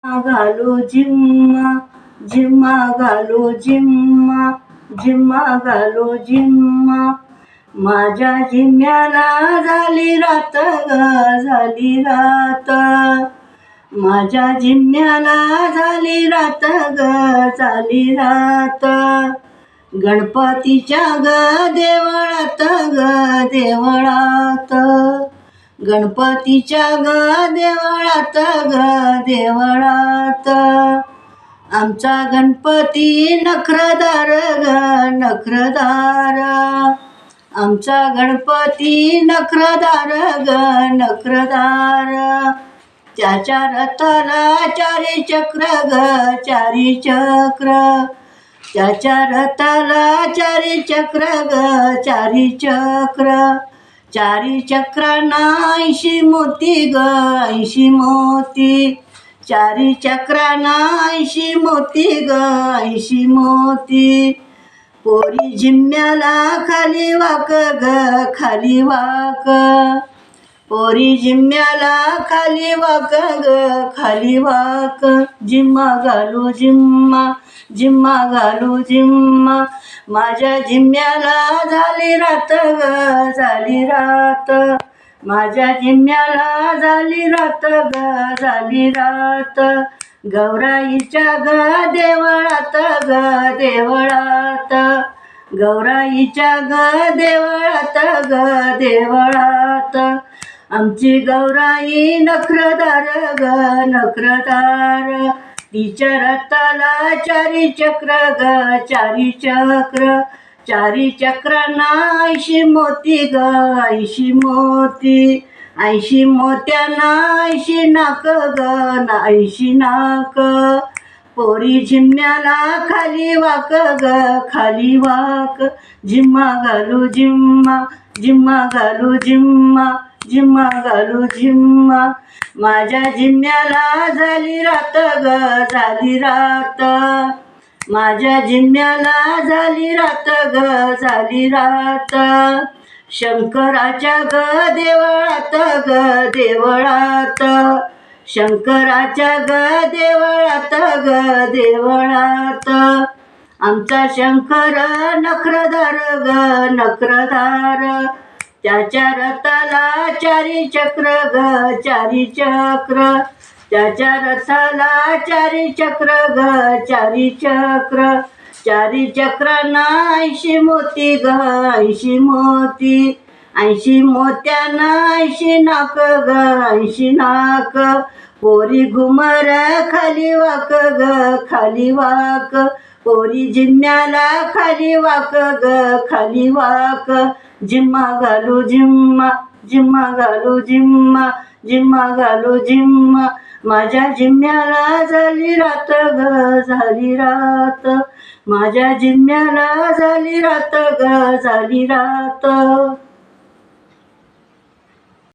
घालू जिम्मा जिम्मा घालू जिम्मा जिम्मा घालू जिम्मा. माझ्या जिम्म्याला झाली रात ग झाली रात. माझ्या जिम्म्याला झाली रात ग झाली रात. गणपतीच्या ग देवळात ग देवळात. गणपतीच्या ग देवळात ग देवळात. आमचा गणपती नखरदार ग नखरदार. आमचा गणपती नखरदार ग नखरदार. त्याच्या रथाला चारी चक्र ग चारी चक्र. त्याच्या रथाला चारी चक्र ग चारी चक्र. चारी चक्रांना 80 मोती ग 80 मोती. चारी चक्रांना 80 मोती ग 80 मोती. पोरी जिम्म्याला खाली वाक ग खाली वाक. पोरी जिम्म्याला खाली वाक ग खाली वाक. जिम्मा घालू जिम्मा जिम्मा घालू जिम्मा. माझ्या जिम्म्याला झाली रात ग झाली रात. माझ्या जिम्म्याला झाली रात ग झाली रात. गौराईच्या ग देवळात ग देवळात. गौराईच्या ग देवळात ग देवळात. आमची गौराई नखरदार ग नखरदार. तिच्या रथाला चारी चक्र ग चारी चक्र. चारी चक्रांना 80 मोती ग 80 मोती. 80 मोत्यांना 80 नाक ग 80 नाक. पोरी जिम्म्याला खाली वाक ग खाली वाक. जिम्मा घालू जिम्मा जिम्मा घालू जिम्मा जिम्मा घालू जिम्मा. माझ्या जिम्म्याला झाली रात ग झाली रात. माझ्या जिम्म्याला झाली रात ग झाली रात. शंकराच्या ग देवळात ग देवळात. शंकराच्या ग देवळात ग देवळात. आमचा शंकर नखरदार ग नखरदार. त्याच्या रथाला चारी चक्र ग चारी चक्र. त्याच्या रथाला चारी चक्र ग चारी चक्र. चारी चक्रांना 80 मोती ग 80 मोती. 80 मोत्यांना 80 नाक ग 80 नाक. पोरी घुमर खाली वाक ग खाली वाक. पोरी जिम्म्याला खाली वाक ग खाली वाक. जिम्मा घालू जिम्मा जिम्मा घालू जिम्मा जिम्मा घालू जिम्मा. माझ्या जिम्म्याला झाली रात ग झाली रात. माझ्या जिम्म्याला झाली रात ग झाली रात.